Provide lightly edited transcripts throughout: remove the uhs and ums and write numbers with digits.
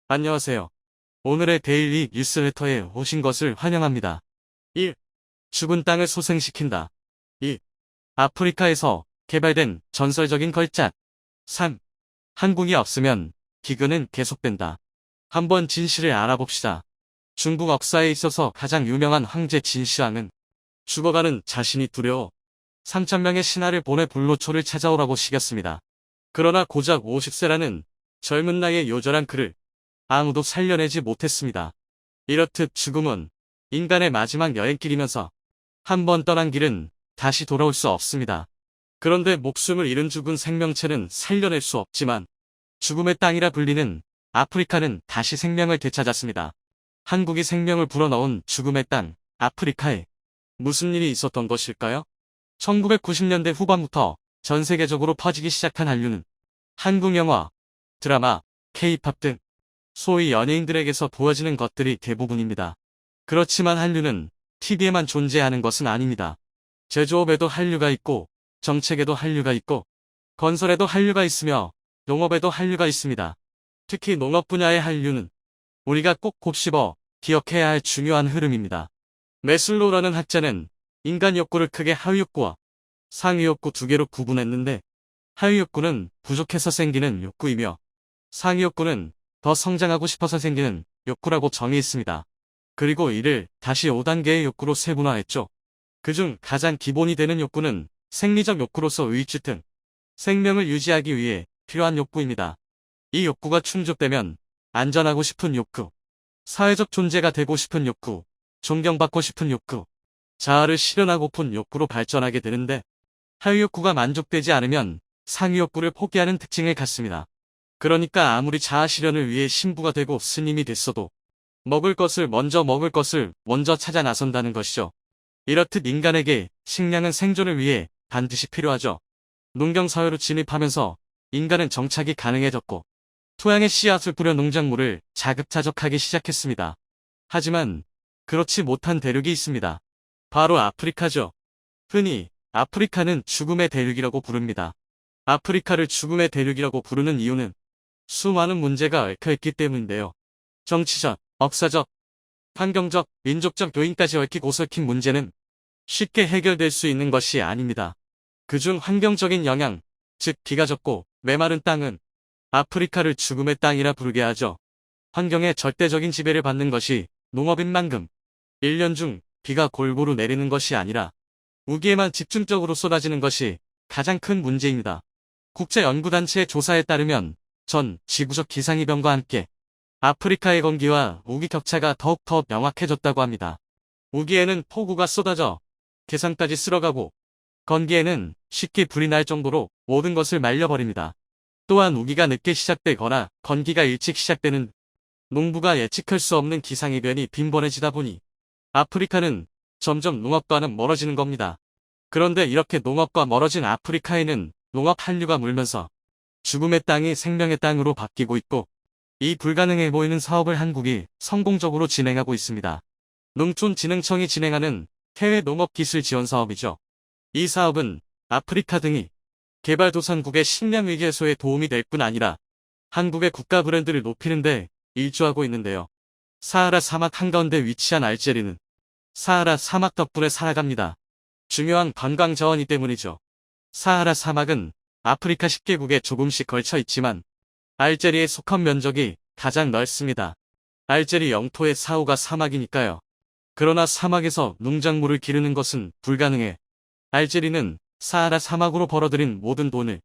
안녕하세요. 오늘의 데일리 뉴스레터에 오신 것을 환영합니다. 1. 죽은 땅을 소생시킨다. 2. 아프리카에서 개발된 전설적인 걸작. 3. 한국이 없으면 기근은 계속된다. 한번 진실을 알아봅시다. 중국 역사에 있어서 가장 유명한 황제 진시황은 죽어가는 자신이 두려워 3,000명의 신하를 보내 불로초를 찾아오라고 시켰습니다. 그러나 고작 50세라는 젊은 나이에 요절한 그를 아무도 살려내지 못했습니다. 이렇듯 죽음은 인간의 마지막 여행길이면서 한 번 떠난 길은 다시 돌아올 수 없습니다. 그런데 목숨을 잃은 죽은 생명체는 살려낼 수 없지만 죽음의 땅이라 불리는 아프리카는 다시 생명을 되찾았습니다. 한국이 생명을 불어넣은 죽음의 땅, 아프리카에 무슨 일이 있었던 것일까요? 1990년대 후반부터 전 세계적으로 퍼지기 시작한 한류는 한국 영화, 드라마, K-팝 등 소위 연예인들에게서 보여지는 것들이 대부분입니다. 그렇지만 한류는 TV에만 존재하는 것은 아닙니다. 제조업에도 한류가 있고, 정책에도 한류가 있고, 건설에도 한류가 있으며, 농업에도 한류가 있습니다. 특히 농업 분야의 한류는 우리가 꼭 곱씹어 기억해야 할 중요한 흐름입니다. 매슬로우라는 학자는 인간 욕구를 크게 하위 욕구와 상위 욕구 두 개로 구분했는데, 하위 욕구는 부족해서 생기는 욕구이며, 상위 욕구는 더 성장하고 싶어서 생기는 욕구라고 정의했습니다. 그리고 이를 다시 5단계의 욕구로 세분화했죠. 그중 가장 기본이 되는 욕구는 생리적 욕구로서 의지 등 생명을 유지하기 위해 필요한 욕구입니다. 이 욕구가 충족되면 안전하고 싶은 욕구, 사회적 존재가 되고 싶은 욕구, 존경받고 싶은 욕구, 자아를 실현하고픈 욕구로 발전하게 되는데 하위 욕구가 만족되지 않으면 상위 욕구를 포기하는 특징을 갖습니다. 그러니까 아무리 자아 실현을 위해 신부가 되고 스님이 됐어도 먹을 것을 먼저 찾아 나선다는 것이죠. 이렇듯 인간에게 식량은 생존을 위해 반드시 필요하죠. 농경사회로 진입하면서 인간은 정착이 가능해졌고 토양에 씨앗을 뿌려 농작물을 자급자족하기 시작했습니다. 하지만 그렇지 못한 대륙이 있습니다. 바로 아프리카죠. 흔히 아프리카는 죽음의 대륙이라고 부릅니다. 아프리카를 죽음의 대륙이라고 부르는 이유는 수많은 문제가 얽혀있기 때문인데요. 정치적, 역사적, 환경적, 민족적 요인까지 얽히고 얽힌 문제는 쉽게 해결될 수 있는 것이 아닙니다. 그중 환경적인 영향, 즉 비가 적고 메마른 땅은 아프리카를 죽음의 땅이라 부르게 하죠. 환경의 절대적인 지배를 받는 것이 농업인 만큼 1년 중 비가 골고루 내리는 것이 아니라 우기에만 집중적으로 쏟아지는 것이 가장 큰 문제입니다. 국제연구단체의 조사에 따르면 전 지구적 기상이변과 함께 아프리카의 건기와 우기 격차가 더욱더 명확해졌다고 합니다. 우기에는 폭우가 쏟아져 개산까지 쓸어가고 건기에는 쉽게 불이 날 정도로 모든 것을 말려버립니다. 또한 우기가 늦게 시작되거나 건기가 일찍 시작되는 농부가 예측할 수 없는 기상이변이 빈번해지다 보니 아프리카는 점점 농업과는 멀어지는 겁니다. 그런데 이렇게 농업과 멀어진 아프리카에는 농업 한류가 물면서 죽음의 땅이 생명의 땅으로 바뀌고 있고 이 불가능해 보이는 사업을 한국이 성공적으로 진행하고 있습니다. 농촌진흥청이 진행하는 해외 농업기술 지원 사업이죠. 이 사업은 아프리카 등이 개발도상국의 식량 위기 해소에 도움이 될 뿐 아니라 한국의 국가 브랜드를 높이는 데 일조하고 있는데요. 사하라 사막 한가운데 위치한 알제리는 사하라 사막 덕분에 살아갑니다. 중요한 관광 자원이 때문이죠. 사하라 사막은 아프리카 10개국에 조금씩 걸쳐 있지만 알제리에 속한 면적이 가장 넓습니다. 알제리 영토의 사후가 사막이니까요. 그러나 사막에서 농작물을 기르는 것은 불가능해. 알제리는 사하라 사막으로 벌어들인 모든 돈을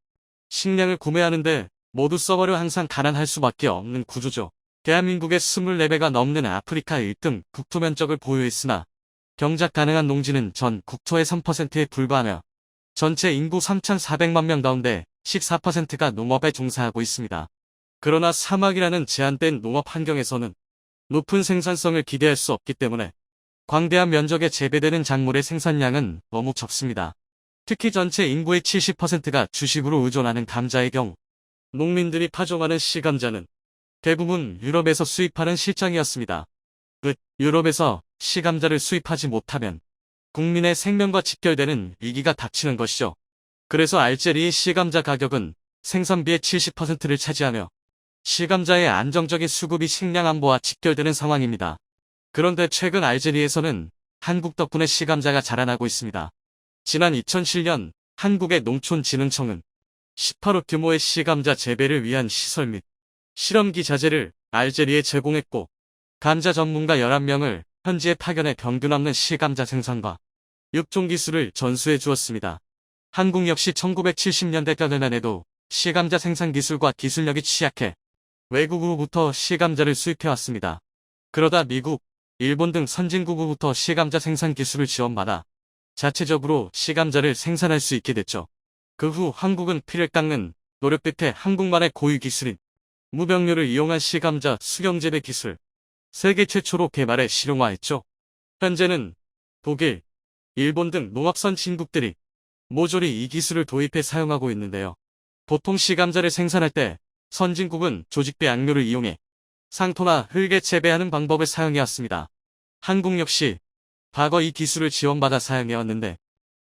식량을 구매하는데 모두 써버려 항상 가난할 수밖에 없는 구조죠. 대한민국의 24배가 넘는 아프리카 1등 국토 면적을 보유했으나 경작 가능한 농지는 전 국토의 3%에 불과하며 전체 인구 3,400만 명 가운데 14%가 농업에 종사하고 있습니다. 그러나 사막이라는 제한된 농업 환경에서는 높은 생산성을 기대할 수 없기 때문에 광대한 면적에 재배되는 작물의 생산량은 너무 적습니다. 특히 전체 인구의 70%가 주식으로 의존하는 감자의 경우 농민들이 파종하는 씨감자는 대부분 유럽에서 수입하는 실정이었습니다. 유럽에서 씨감자를 수입하지 못하면 국민의 생명과 직결되는 위기가 닥치는 것이죠. 그래서 알제리의 씨감자 가격은 생산비의 70%를 차지하며 시감자의 안정적인 수급이 식량 안보와 직결되는 상황입니다. 그런데 최근 알제리에서는 한국 덕분에 시감자가 자라나고 있습니다. 지난 2007년 한국의 농촌진흥청은 18억 규모의 시감자 재배를 위한 시설 및 실험기 자재를 알제리에 제공했고, 감자 전문가 11명을 현지에 파견해 평균 없는 시감자 생산과 육종 기술을 전수해 주었습니다. 한국 역시 1970년대까지만 해도 시감자 생산 기술과 기술력이 취약해 외국으로부터 시감자를 수입해왔습니다. 그러다 미국, 일본 등 선진국으로부터 시감자 생산 기술을 지원받아 자체적으로 시감자를 생산할 수 있게 됐죠. 그 후 한국은 피를 깎는 노력 끝에 한국만의 고유 기술인 무병류를 이용한 시감자 수경재배 기술, 세계 최초로 개발해 실용화했죠. 현재는 독일, 일본 등 농업 선진국들이 모조리 이 기술을 도입해 사용하고 있는데요. 보통 시감자를 생산할 때 선진국은 조직배 양료를 이용해 상토나 흙에 재배하는 방법을 사용해왔습니다. 한국 역시 과거 이 기술을 지원받아 사용해왔는데,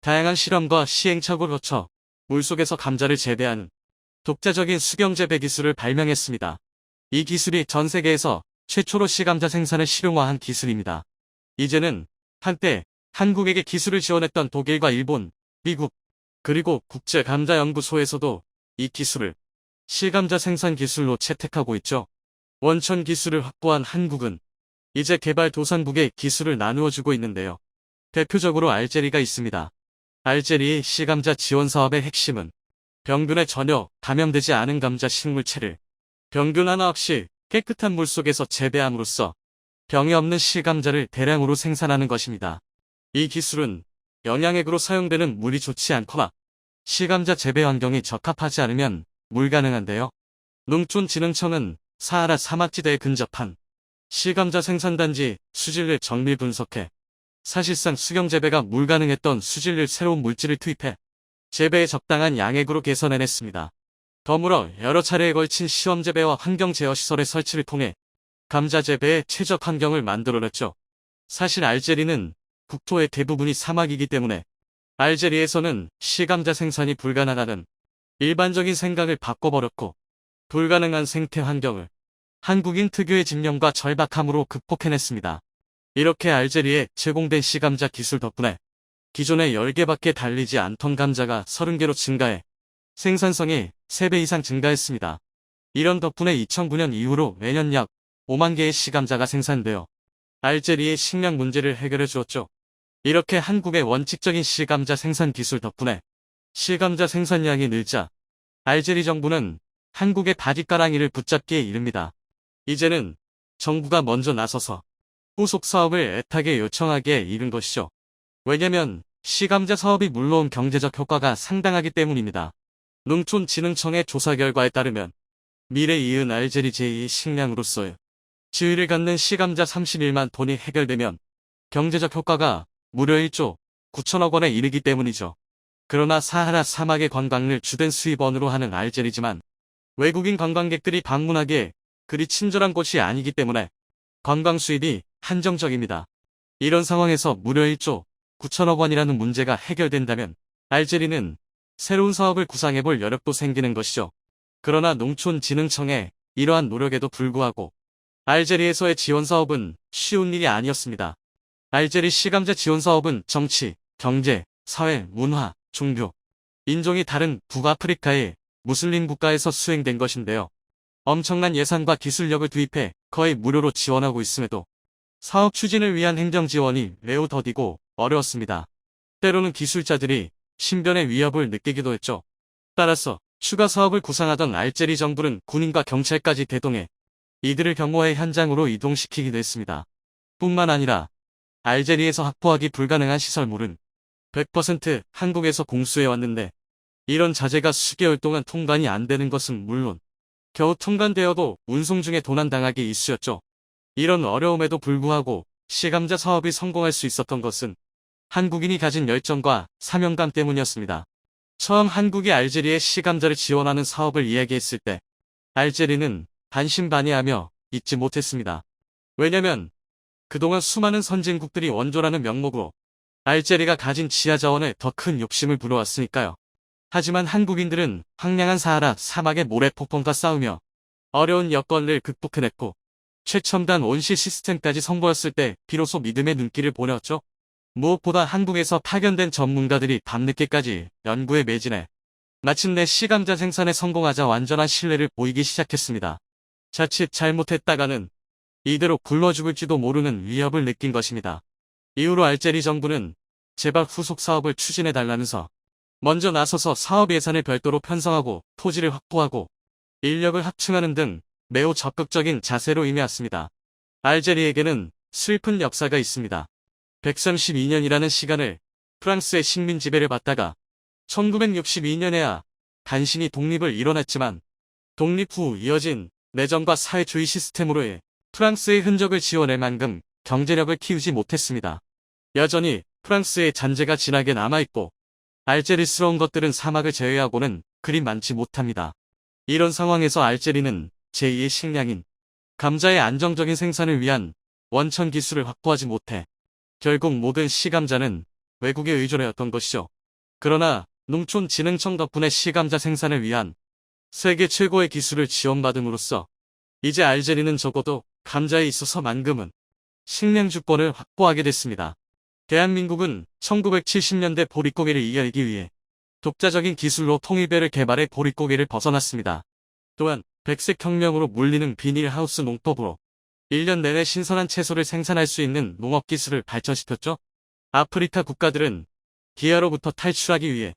다양한 실험과 시행착오를 거쳐 물속에서 감자를 재배하는 독자적인 수경재배 기술을 발명했습니다. 이 기술이 전 세계에서 최초로 시감자 생산을 실용화한 기술입니다. 이제는 한때 한국에게 기술을 지원했던 독일과 일본, 미국, 그리고 국제감자연구소에서도 이 기술을 시감자 생산 기술로 채택하고 있죠. 원천 기술을 확보한 한국은 이제 개발도상국에 기술을 나누어주고 있는데요. 대표적으로 알제리가 있습니다. 알제리의 시감자 지원 사업의 핵심은 병균에 전혀 감염되지 않은 감자 식물체를 병균 하나 없이 깨끗한 물속에서 재배함으로써 병이 없는 시감자를 대량으로 생산하는 것입니다. 이 기술은 영양액으로 사용되는 물이 좋지 않거나 시감자 재배 환경이 적합하지 않으면 불가능한데요. 농촌진흥청은 사하라 사막지대에 근접한 시감자 생산단지 수질을 정밀 분석해 사실상 수경재배가 불가능했던 수질을 새로운 물질을 투입해 재배에 적당한 양액으로 개선해냈습니다. 더불어 여러 차례에 걸친 시험재배와 환경제어시설의 설치를 통해 감자 재배에 최적 환경을 만들어냈죠. 사실 알제리는 국토의 대부분이 사막이기 때문에 알제리에서는 시감자 생산이 불가능하다는 일반적인 생각을 바꿔버렸고, 불가능한 생태 환경을 한국인 특유의 집념과 절박함으로 극복해냈습니다. 이렇게 알제리에 제공된 시감자 기술 덕분에 기존의 10개밖에 달리지 않던 감자가 30개로 증가해 생산성이 3배 이상 증가했습니다. 이런 덕분에 2009년 이후로 매년 약 5만 개의 시감자가 생산되어 알제리의 식량 문제를 해결해 주었죠. 이렇게 한국의 원칙적인 시감자 생산 기술 덕분에 시감자 생산량이 늘자 알제리 정부는 한국의 바짓가랑이를 붙잡기에 이릅니다. 이제는 정부가 먼저 나서서 후속 사업을 애타게 요청하기에 이른 것이죠. 왜냐면 시감자 사업이 물론 경제적 효과가 상당하기 때문입니다. 농촌진흥청의 조사 결과에 따르면 미래 이은 알제리 제2의 식량으로서의 지위를 갖는 시감자 31만 톤이 해결되면 경제적 효과가 무려 1조 9천억 원에 이르기 때문이죠. 그러나 사하라 사막의 관광을 주된 수입원으로 하는 알제리지만 외국인 관광객들이 방문하기에 그리 친절한 곳이 아니기 때문에 관광 수입이 한정적입니다. 이런 상황에서 무려 1조 9천억 원이라는 문제가 해결된다면 알제리는 새로운 사업을 구상해볼 여력도 생기는 것이죠. 그러나 농촌진흥청의 이러한 노력에도 불구하고 알제리에서의 지원 사업은 쉬운 일이 아니었습니다. 알제리 시감자 지원 사업은 정치, 경제, 사회, 문화, 종교, 인종이 다른 북아프리카의 무슬림 국가에서 수행된 것인데요. 엄청난 예산과 기술력을 투입해 거의 무료로 지원하고 있음에도 사업 추진을 위한 행정 지원이 매우 더디고 어려웠습니다. 때로는 기술자들이 신변의 위협을 느끼기도 했죠. 따라서 추가 사업을 구상하던 알제리 정부는 군인과 경찰까지 대동해 이들을 경호해 현장으로 이동시키기도 했습니다. 뿐만 아니라 알제리에서 확보하기 불가능한 시설물은 100% 한국에서 공수해왔는데, 이런 자재가 수개월 동안 통관이 안 되는 것은 물론 겨우 통관되어도 운송 중에 도난당하기 일쑤였죠. 이런 어려움에도 불구하고 시감자 사업이 성공할 수 있었던 것은 한국인이 가진 열정과 사명감 때문이었습니다. 처음 한국이 알제리에 시감자를 지원하는 사업을 이야기했을 때 알제리는 반신반의하며 잊지 못했습니다. 왜냐면 그동안 수많은 선진국들이 원조라는 명목으로 알제리가 가진 지하자원에 더 큰 욕심을 불어왔으니까요. 하지만 한국인들은 황량한 사하라 사막의 모래폭풍과 싸우며 어려운 여건을 극복해냈고 최첨단 온실 시스템까지 선보였을 때 비로소 믿음의 눈길을 보냈죠. 무엇보다 한국에서 파견된 전문가들이 밤늦게까지 연구에 매진해 마침내 시감자 생산에 성공하자 완전한 신뢰를 보이기 시작했습니다. 자칫 잘못했다가는 이대로 굶어 죽을지도 모르는 위협을 느낀 것입니다. 이후로 알제리 정부는 재발 후속 사업을 추진해달라면서 먼저 나서서 사업 예산을 별도로 편성하고 토지를 확보하고 인력을 합충하는 등 매우 적극적인 자세로 임해왔습니다. 알제리에게는 슬픈 역사가 있습니다. 132년이라는 시간을 프랑스의 식민 지배를 받다가 1962년에야 간신히 독립을 이뤄냈지만 독립 후 이어진 내전과 사회주의 시스템으로의 프랑스의 흔적을 지워낼 만큼 경제력을 키우지 못했습니다. 여전히 프랑스의 잔재가 진하게 남아있고 알제리스러운 것들은 사막을 제외하고는 그리 많지 못합니다. 이런 상황에서 알제리는 제2의 식량인 감자의 안정적인 생산을 위한 원천 기술을 확보하지 못해 결국 모든 시감자는 외국에 의존하였던 것이죠. 그러나 농촌진흥청 덕분에 시감자 생산을 위한 세계 최고의 기술을 지원받음으로써 이제 알제리는 적어도 감자에 있어서만큼은 식량 주권을 확보하게 됐습니다. 대한민국은 1970년대 보릿고개를 이겨내기 위해 독자적인 기술로 통일배를 개발해 보릿고개를 벗어났습니다. 또한 백색혁명으로 물리는 비닐하우스 농법으로 1년 내내 신선한 채소를 생산할 수 있는 농업기술을 발전시켰죠. 아프리카 국가들은 기아로부터 탈출하기 위해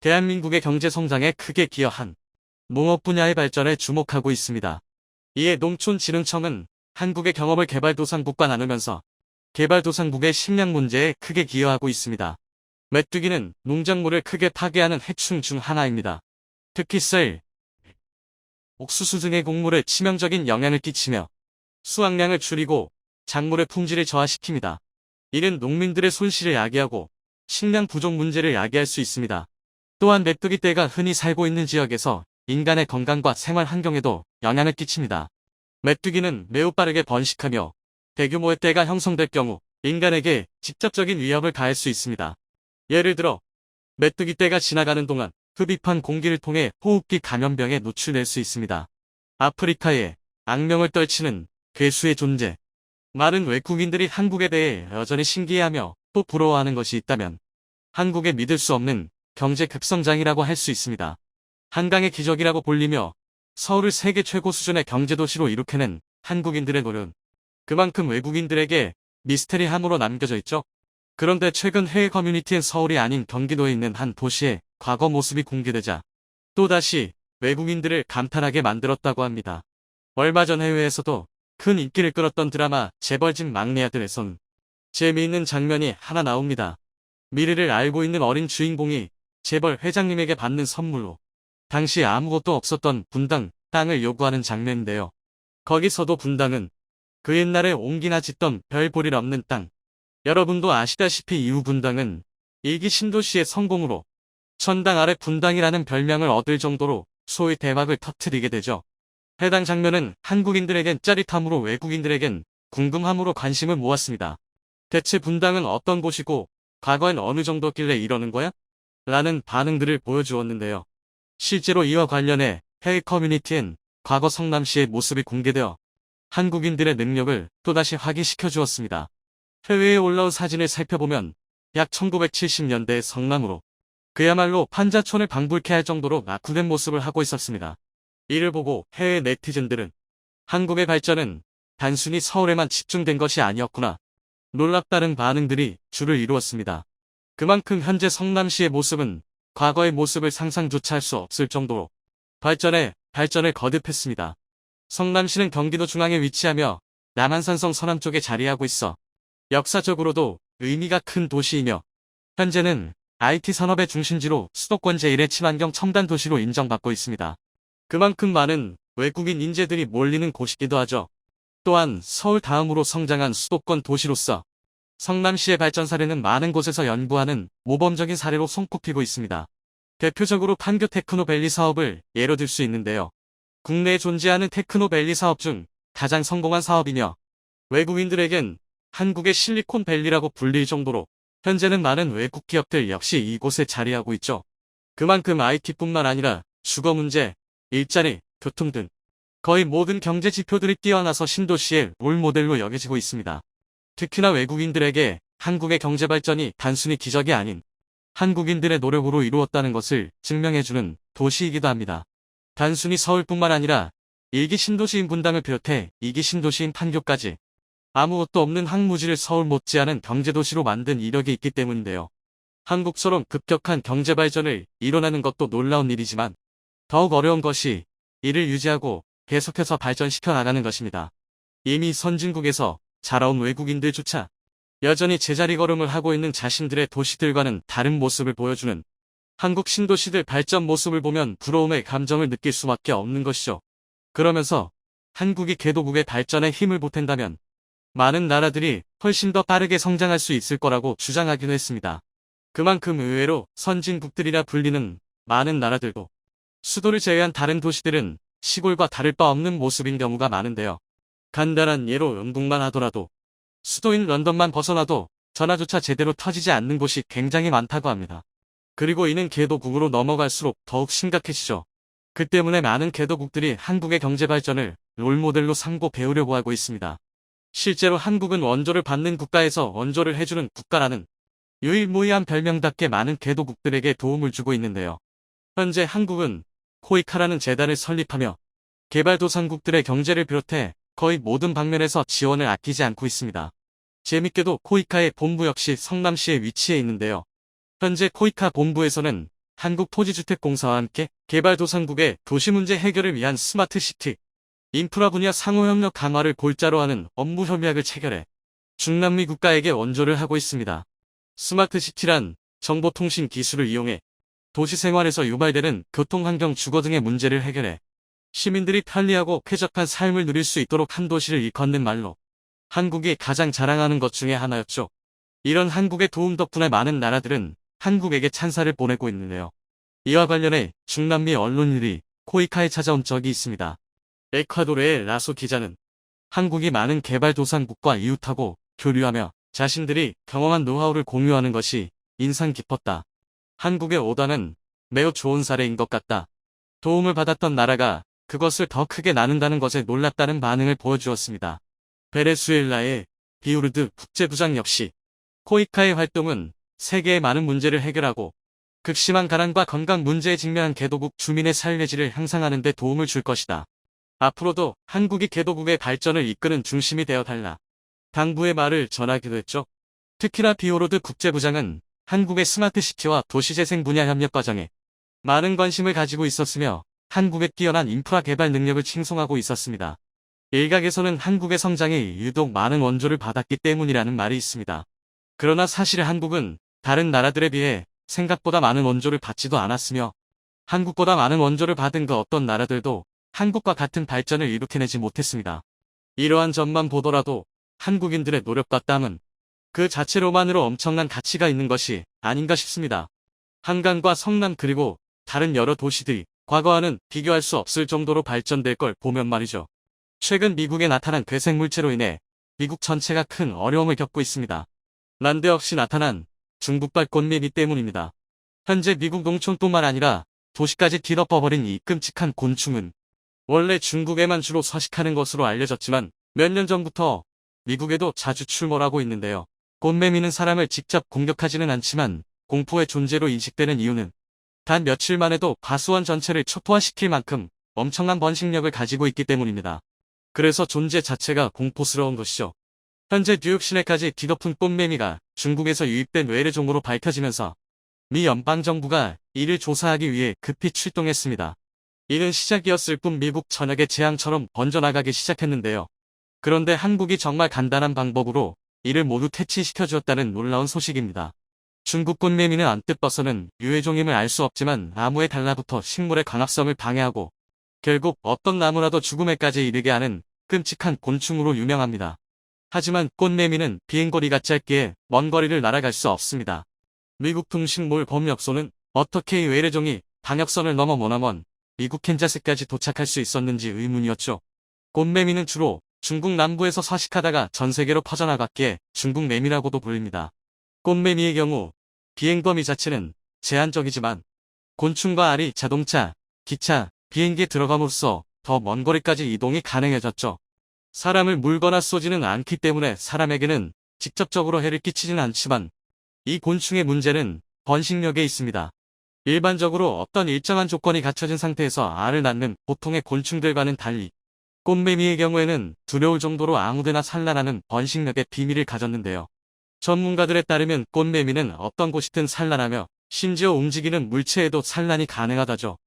대한민국의 경제성장에 크게 기여한 농업 분야의 발전에 주목하고 있습니다. 이에 농촌진흥청은 한국의 경험을 개발도상국과 나누면서 개발도상국의 식량 문제에 크게 기여하고 있습니다. 메뚜기는 농작물을 크게 파괴하는 해충 중 하나입니다. 특히 쌀, 옥수수 등의 곡물에 치명적인 영향을 끼치며 수확량을 줄이고 작물의 품질을 저하시킵니다. 이는 농민들의 손실을 야기하고 식량 부족 문제를 야기할 수 있습니다. 또한 메뚜기 떼가 흔히 살고 있는 지역에서 인간의 건강과 생활 환경에도 영향을 끼칩니다. 메뚜기는 매우 빠르게 번식하며 대규모의 떼가 형성될 경우 인간에게 직접적인 위협을 가할 수 있습니다. 예를 들어 메뚜기 떼가 지나가는 동안 흡입한 공기를 통해 호흡기 감염병에 노출될 수 있습니다. 아프리카에 악명을 떨치는 괴수의 존재. 많은 외국인들이 한국에 대해 여전히 신기해하며 또 부러워하는 것이 있다면 한국의 믿을 수 없는 경제 급성장이라고 할 수 있습니다. 한강의 기적이라고 불리며 서울을 세계 최고 수준의 경제도시로 이룩해낸 한국인들의 노력은 그만큼 외국인들에게 미스테리함으로 남겨져 있죠. 그런데 최근 해외 커뮤니티엔 서울이 아닌 경기도에 있는 한 도시의 과거 모습이 공개되자 또다시 외국인들을 감탄하게 만들었다고 합니다. 얼마 전 해외에서도 큰 인기를 끌었던 드라마 재벌집 막내 아들에선 재미있는 장면이 하나 나옵니다. 미래를 알고 있는 어린 주인공이 재벌 회장님에게 받는 선물로 당시 아무것도 없었던 분당 땅을 요구하는 장면인데요. 거기서도 분당은 그 옛날에 옹기나 짓던 별 볼 일 없는 땅. 여러분도 아시다시피 이후 분당은 일기 신도시의 성공으로 천당 아래 분당이라는 별명을 얻을 정도로 소위 대박을 터뜨리게 되죠. 해당 장면은 한국인들에겐 짜릿함으로 외국인들에겐 궁금함으로 관심을 모았습니다. 대체 분당은 어떤 곳이고 과거엔 어느 정도길래 이러는 거야? 라는 반응들을 보여주었는데요. 실제로 이와 관련해 해외 커뮤니티엔 과거 성남시의 모습이 공개되어 한국인들의 능력을 또다시 확인시켜 주었습니다. 해외에 올라온 사진을 살펴보면 약 1970년대의 성남으로 그야말로 판자촌을 방불케 할 정도로 낙후된 모습을 하고 있었습니다. 이를 보고 해외 네티즌들은 한국의 발전은 단순히 서울에만 집중된 것이 아니었구나. 놀랍다는 반응들이 줄을 이루었습니다. 그만큼 현재 성남시의 모습은 과거의 모습을 상상조차 할 수 없을 정도로 발전을 거듭했습니다. 성남시는 경기도 중앙에 위치하며 남한산성 서남쪽에 자리하고 있어 역사적으로도 의미가 큰 도시이며 현재는 IT 산업의 중심지로 수도권 제1의 친환경 첨단 도시로 인정받고 있습니다. 그만큼 많은 외국인 인재들이 몰리는 곳이기도 하죠. 또한 서울 다음으로 성장한 수도권 도시로서 성남시의 발전 사례는 많은 곳에서 연구하는 모범적인 사례로 손꼽히고 있습니다. 대표적으로 판교 테크노밸리 사업을 예로 들 수 있는데요. 국내에 존재하는 테크노밸리 사업 중 가장 성공한 사업이며 외국인들에겐 한국의 실리콘밸리라고 불릴 정도로 현재는 많은 외국 기업들 역시 이곳에 자리하고 있죠. 그만큼 IT뿐만 아니라 주거 문제, 일자리, 교통 등 거의 모든 경제 지표들이 뛰어나서 신도시의 롤모델로 여겨지고 있습니다. 특히나 외국인들에게 한국의 경제 발전이 단순히 기적이 아닌 한국인들의 노력으로 이루었다는 것을 증명해주는 도시이기도 합니다. 단순히 서울뿐만 아니라 1기 신도시인 분당을 비롯해 2기 신도시인 판교까지 아무것도 없는 항무지를 서울 못지않은 경제도시로 만든 이력이 있기 때문인데요. 한국처럼 급격한 경제 발전을 이뤄내는 것도 놀라운 일이지만 더욱 어려운 것이 이를 유지하고 계속해서 발전시켜 나가는 것입니다. 이미 선진국에서 자라온 외국인들조차 여전히 제자리 걸음을 하고 있는 자신들의 도시들과는 다른 모습을 보여주는 한국 신도시들 발전 모습을 보면 부러움의 감정을 느낄 수밖에 없는 것이죠. 그러면서 한국이 개도국의 발전에 힘을 보탠다면 많은 나라들이 훨씬 더 빠르게 성장할 수 있을 거라고 주장하기도 했습니다. 그만큼 의외로 선진국들이라 불리는 많은 나라들도 수도를 제외한 다른 도시들은 시골과 다를 바 없는 모습인 경우가 많은데요. 간단한 예로 영국만 하더라도 수도인 런던만 벗어나도 전화조차 제대로 터지지 않는 곳이 굉장히 많다고 합니다. 그리고 이는 개도국으로 넘어갈수록 더욱 심각해지죠. 그 때문에 많은 개도국들이 한국의 경제 발전을 롤모델로 삼고 배우려고 하고 있습니다. 실제로 한국은 원조를 받는 국가에서 원조를 해주는 국가라는 유일무이한 별명답게 많은 개도국들에게 도움을 주고 있는데요. 현재 한국은 코이카라는 재단을 설립하며 개발도상국들의 경제를 비롯해 거의 모든 방면에서 지원을 아끼지 않고 있습니다. 재밌게도 코이카의 본부 역시 성남시에 위치해 있는데요. 현재 코이카 본부에서는 한국토지주택공사와 함께 개발도상국의 도시문제 해결을 위한 스마트시티, 인프라 분야 상호협력 강화를 골자로 하는 업무 협약을 체결해 중남미 국가에게 원조를 하고 있습니다. 스마트시티란 정보통신 기술을 이용해 도시 생활에서 유발되는 교통환경 주거 등의 문제를 해결해 시민들이 편리하고 쾌적한 삶을 누릴 수 있도록 한 도시를 일컫는 말로 한국이 가장 자랑하는 것 중에 하나였죠. 이런 한국의 도움 덕분에 많은 나라들은 한국에게 찬사를 보내고 있는데요. 이와 관련해 중남미 언론인들이 코이카에 찾아온 적이 있습니다. 에콰도르의 라소 기자는 한국이 많은 개발도상국과 이웃하고 교류하며 자신들이 경험한 노하우를 공유하는 것이 인상 깊었다. 한국의 오다는 매우 좋은 사례인 것 같다. 도움을 받았던 나라가 그것을 더 크게 나눈다는 것에 놀랍다는 반응을 보여주었습니다. 베네수엘라의 비우르드 국제부장 역시 코이카의 활동은 세계의 많은 문제를 해결하고 극심한 가난과 건강 문제에 직면한 개도국 주민의 삶의 질을 향상하는 데 도움을 줄 것이다. 앞으로도 한국이 개도국의 발전을 이끄는 중심이 되어 달라. 당부의 말을 전하기도 했죠. 특히나 비오로드 국제부장은 한국의 스마트시티와 도시재생 분야 협력 과정에 많은 관심을 가지고 있었으며 한국의 뛰어난 인프라 개발 능력을 칭송하고 있었습니다. 일각에서는 한국의 성장에 유독 많은 원조를 받았기 때문이라는 말이 있습니다. 그러나 사실 한국은 다른 나라들에 비해 생각보다 많은 원조를 받지도 않았으며 한국보다 많은 원조를 받은 그 어떤 나라들도 한국과 같은 발전을 이룩해내지 못했습니다. 이러한 점만 보더라도 한국인들의 노력과 땀은 그 자체로만으로 엄청난 가치가 있는 것이 아닌가 싶습니다. 한강과 성남 그리고 다른 여러 도시들이 과거와는 비교할 수 없을 정도로 발전될 걸 보면 말이죠. 최근 미국에 나타난 괴생물체로 인해 미국 전체가 큰 어려움을 겪고 있습니다. 난데없이 나타난 중국발 꽃매미 때문입니다. 현재 미국 농촌뿐만 아니라 도시까지 뒤덮어버린 이 끔찍한 곤충은 원래 중국에만 주로 서식하는 것으로 알려졌지만 몇 년 전부터 미국에도 자주 출몰하고 있는데요. 꽃매미는 사람을 직접 공격하지는 않지만 공포의 존재로 인식되는 이유는 단 며칠만 해도 과수원 전체를 초토화시킬 만큼 엄청난 번식력을 가지고 있기 때문입니다. 그래서 존재 자체가 공포스러운 것이죠. 현재 뉴욕 시내까지 뒤덮은 꽃매미가 중국에서 유입된 외래종으로 밝혀지면서 미 연방정부가 이를 조사하기 위해 급히 출동했습니다. 이는 시작이었을 뿐 미국 전역의 재앙처럼 번져나가기 시작했는데요. 그런데 한국이 정말 간단한 방법으로 이를 모두 퇴치시켜 주었다는 놀라운 소식입니다. 중국 꽃매미는 언뜻 봐서는 유해종임을 알 수 없지만 나무에 달라붙어 식물의 광합성을 방해하고 결국 어떤 나무라도 죽음에까지 이르게 하는 끔찍한 곤충으로 유명합니다. 하지만 꽃매미는 비행거리가 짧기에 먼 거리를 날아갈 수 없습니다. 미국 동식물 법령소는 어떻게 이 외래종이 방역선을 넘어 머나먼 미국 캔자스까지 도착할 수 있었는지 의문이었죠. 꽃매미는 주로 중국 남부에서 서식하다가 전 세계로 퍼져나갔기에 중국 매미라고도 불립니다. 꽃매미의 경우 비행범위 자체는 제한적이지만 곤충과 알이 자동차, 기차, 비행기에 들어감으로써 더 먼 거리까지 이동이 가능해졌죠. 사람을 물거나 쏘지는 않기 때문에 사람에게는 직접적으로 해를 끼치지는 않지만 이 곤충의 문제는 번식력에 있습니다. 일반적으로 어떤 일정한 조건이 갖춰진 상태에서 알을 낳는 보통의 곤충들과는 달리 꽃매미의 경우에는 두려울 정도로 아무데나 산란하는 번식력의 비밀을 가졌는데요. 전문가들에 따르면 꽃매미는 어떤 곳이든 산란하며 심지어 움직이는 물체에도 산란이 가능하다죠.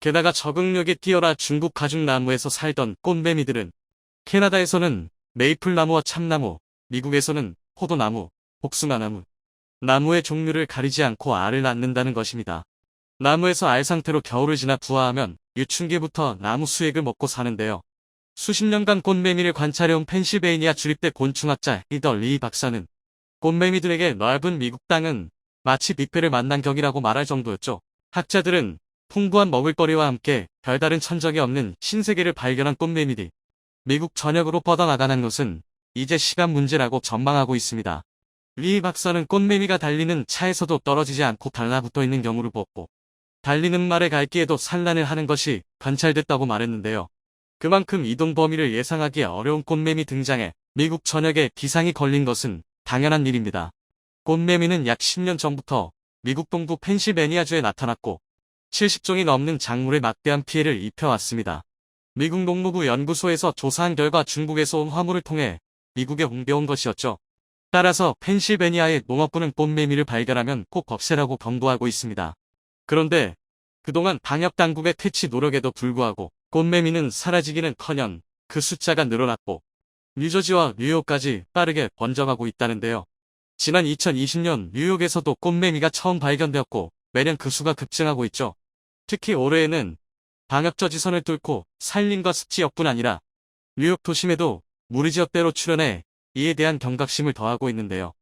게다가 적응력이 뛰어나 중국 가죽나무에서 살던 꽃매미들은 캐나다에서는 메이플나무와 참나무, 미국에서는 포도나무, 복숭아나무, 나무의 종류를 가리지 않고 알을 낳는다는 것입니다. 나무에서 알 상태로 겨울을 지나 부화하면 유춘기부터 나무 수액을 먹고 사는데요. 수십 년간 꽃매미를 관찰해온 펜실베이니아 주립대 곤충학자 히더 리 박사는 꽃매미들에게 넓은 미국 땅은 마치 뷔페를 만난 격이라고 말할 정도였죠. 학자들은 풍부한 먹을거리와 함께 별다른 천적이 없는 신세계를 발견한 꽃매미들이 미국 전역으로 뻗어나가는 것은 이제 시간 문제라고 전망하고 있습니다. 리 박사는 꽃매미가 달리는 차에서도 떨어지지 않고 달라붙어 있는 경우를 보았고 달리는 말의 갈기에도 산란을 하는 것이 관찰됐다고 말했는데요. 그만큼 이동 범위를 예상하기 어려운 꽃매미 등장에 미국 전역에 기상이 걸린 것은 당연한 일입니다. 꽃매미는 약 10년 전부터 미국 동부 펜실베니아주에 나타났고 70종이 넘는 작물에 막대한 피해를 입혀왔습니다. 미국 농무부 연구소에서 조사한 결과 중국에서 온 화물을 통해 미국에 옮겨온 것이었죠. 따라서 펜실베니아의 농업부는 꽃매미를 발견하면 꼭 없애라고 경고하고 있습니다. 그런데 그동안 방역당국의 퇴치 노력에도 불구하고 꽃매미는 사라지기는커녕 그 숫자가 늘어났고 뉴저지와 뉴욕까지 빠르게 번져가고 있다는데요. 지난 2020년 뉴욕에서도 꽃매미가 처음 발견되었고 매년 그 수가 급증하고 있죠. 특히 올해에는 방역저지선을 뚫고 산림과 습지역뿐 아니라 뉴욕 도심에도 무리지역대로 출현해 이에 대한 경각심을 더하고 있는데요.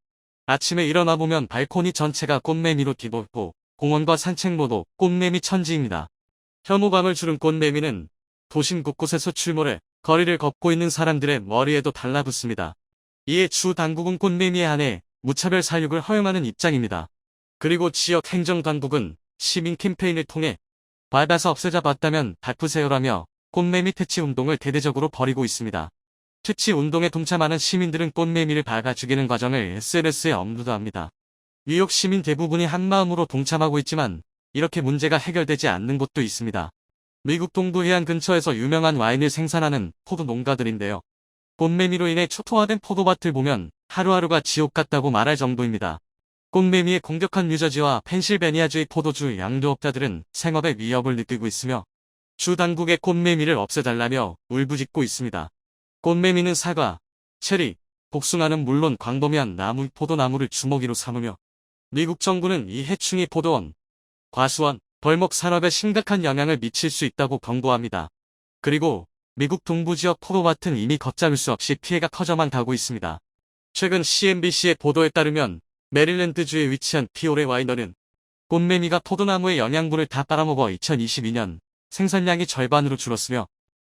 아침에 일어나 보면 발코니 전체가 꽃매미로 뒤덮고 공원과 산책로도 꽃매미 천지입니다. 혐오감을 주는 꽃매미는 도심 곳곳에서 출몰해 거리를 걷고 있는 사람들의 머리에도 달라붙습니다. 이에 주 당국은 꽃매미에 한해 무차별 사육을 허용하는 입장입니다. 그리고 지역 행정당국은 시민 캠페인을 통해 밟아서 없애자 봤다면 밟으세요라며 꽃매미 퇴치 운동을 대대적으로 벌이고 있습니다. 퇴치 운동에 동참하는 시민들은 꽃매미를 밟아 죽이는 과정을 SNS에 업로드합니다. 뉴욕 시민 대부분이 한마음으로 동참하고 있지만 이렇게 문제가 해결되지 않는 곳도 있습니다. 미국 동부 해안 근처에서 유명한 와인을 생산하는 포도 농가들인데요. 꽃매미로 인해 초토화된 포도밭을 보면 하루하루가 지옥 같다고 말할 정도입니다. 꽃매미의 공격한 뉴저지와 펜실베니아주의 포도주 양조업자들은 생업에 위협을 느끼고 있으며 주 당국의 꽃매미를 없애달라며 울부짖고 있습니다. 꽃매미는 사과, 체리, 복숭아는 물론 광범위한 나무, 포도나무를 주먹이로 삼으며 미국 정부는 이 해충이 포도원, 과수원, 벌목 산업에 심각한 영향을 미칠 수 있다고 경고합니다. 그리고 미국 동부지역 포도밭은 이미 걷잡을 수 없이 피해가 커져만 가고 있습니다. 최근 CNBC의 보도에 따르면 메릴랜드주에 위치한 피오레 와이너는 꽃매미가 포도나무의 영양분을 다 빨아먹어 2022년 생산량이 절반으로 줄었으며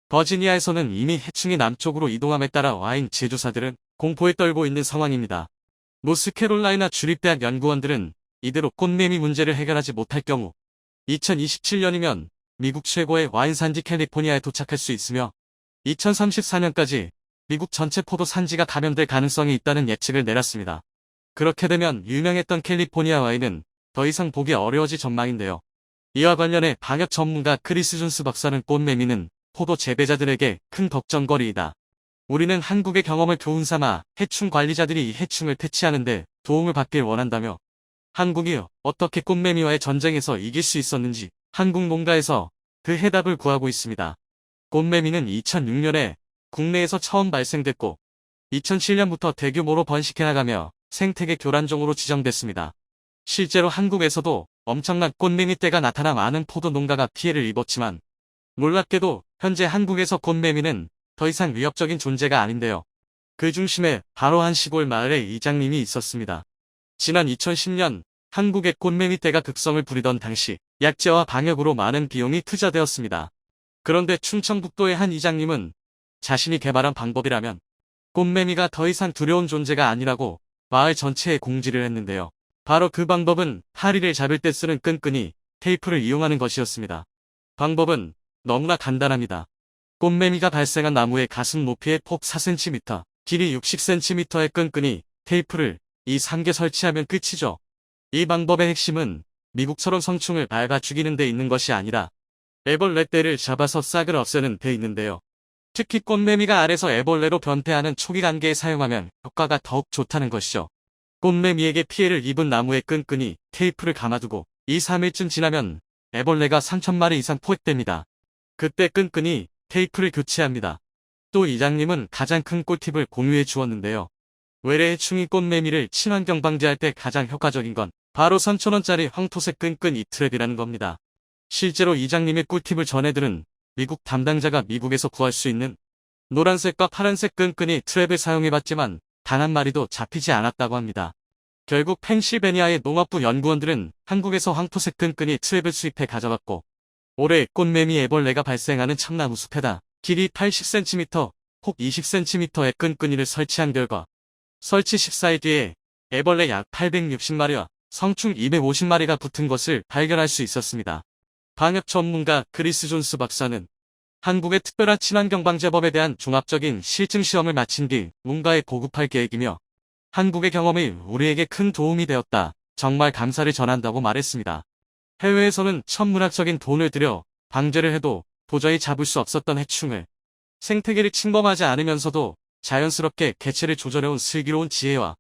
버지니아에서는 이미 해충이 남쪽으로 이동함에 따라 와인 제조사들은 공포에 떨고 있는 상황입니다. 노스캐롤라이나 주립대학 연구원들은 이대로 꽃매미 문제를 해결하지 못할 경우 2027년이면 미국 최고의 와인 산지 캘리포니아에 도착할 수 있으며 2034년까지 미국 전체 포도 산지가 감염될 가능성이 있다는 예측을 내놨습니다. 그렇게 되면 유명했던 캘리포니아 와인은 더 이상 보기 어려워질 전망인데요. 이와 관련해 방역 전문가 크리스 존스 박사는 꽃매미는 포도 재배자들에게 큰 걱정거리이다. 우리는 한국의 경험을 교훈삼아 해충 관리자들이 이 해충을 퇴치하는데 도움을 받길 원한다며 한국이 어떻게 꽃매미와의 전쟁에서 이길 수 있었는지 한국 농가에서 그 해답을 구하고 있습니다. 꽃매미는 2006년에 국내에서 처음 발생됐고 2007년부터 대규모로 번식해나가며 생태계 교란종으로 지정됐습니다. 실제로 한국에서도 엄청난 꽃매미 떼가 나타나 많은 포도 농가가 피해를 입었지만 놀랍게도 현재 한국에서 꽃매미는 더 이상 위협적인 존재가 아닌데요. 그 중심에 바로 한 시골 마을에 이장님이 있었습니다. 지난 2010년 한국의 꽃매미 떼가 극성을 부리던 당시 약재와 방역으로 많은 비용이 투자되었습니다. 그런데 충청북도의 한 이장님은 자신이 개발한 방법이라면 꽃매미가 더 이상 두려운 존재가 아니라고 마을 전체에 공지를 했는데요. 바로 그 방법은 파리를 잡을 때 쓰는 끈끈이 테이프를 이용하는 것이었습니다. 방법은 너무나 간단합니다. 꽃매미가 발생한 나무의 가슴 높이의 폭 4cm, 길이 60cm의 끈끈이 테이프를 이 3개 설치하면 끝이죠. 이 방법의 핵심은 미국처럼 성충을 밟아 죽이는 데 있는 것이 아니라 애벌레 떼를 잡아서 싹을 없애는 데 있는데요. 특히 꽃매미가 알에서 애벌레로 변태하는 초기 단계에 사용하면 효과가 더욱 좋다는 것이죠. 꽃매미에게 피해를 입은 나무의 끈끈이 테이프를 감아두고 2, 3일쯤 지나면 애벌레가 3,000마리 이상 포획됩니다. 그때 끈끈이 테이프를 교체합니다. 또 이장님은 가장 큰 꿀팁을 공유해 주었는데요. 외래의 충이 꽃매미를 친환경 방지할 때 가장 효과적인 건 바로 3,000원짜리 황토색 끈끈이 트랩이라는 겁니다. 실제로 이장님의 꿀팁을 전해들은 미국 담당자가 미국에서 구할 수 있는 노란색과 파란색 끈끈이 트랩을 사용해봤지만 단 한 마리도 잡히지 않았다고 합니다. 결국 펜실베니아의 농업부 연구원들은 한국에서 황토색 끈끈이 트랩을 수입해 가져갔고 올해 꽃매미 애벌레가 발생하는 참나무 숲에다 길이 80cm, 폭 20cm의 끈끈이를 설치한 결과 설치 14일 뒤에 애벌레 약 860마리와 성충 250마리가 붙은 것을 발견할 수 있었습니다. 방역 전문가 크리스 존스 박사는 한국의 특별한 친환경방제법에 대한 종합적인 실증 시험을 마친 뒤 문가에 보급할 계획이며 한국의 경험이 우리에게 큰 도움이 되었다. 정말 감사를 전한다고 말했습니다. 해외에서는 천문학적인 돈을 들여 방제를 해도 도저히 잡을 수 없었던 해충을 생태계를 침범하지 않으면서도 자연스럽게 개체를 조절해온 슬기로운 지혜와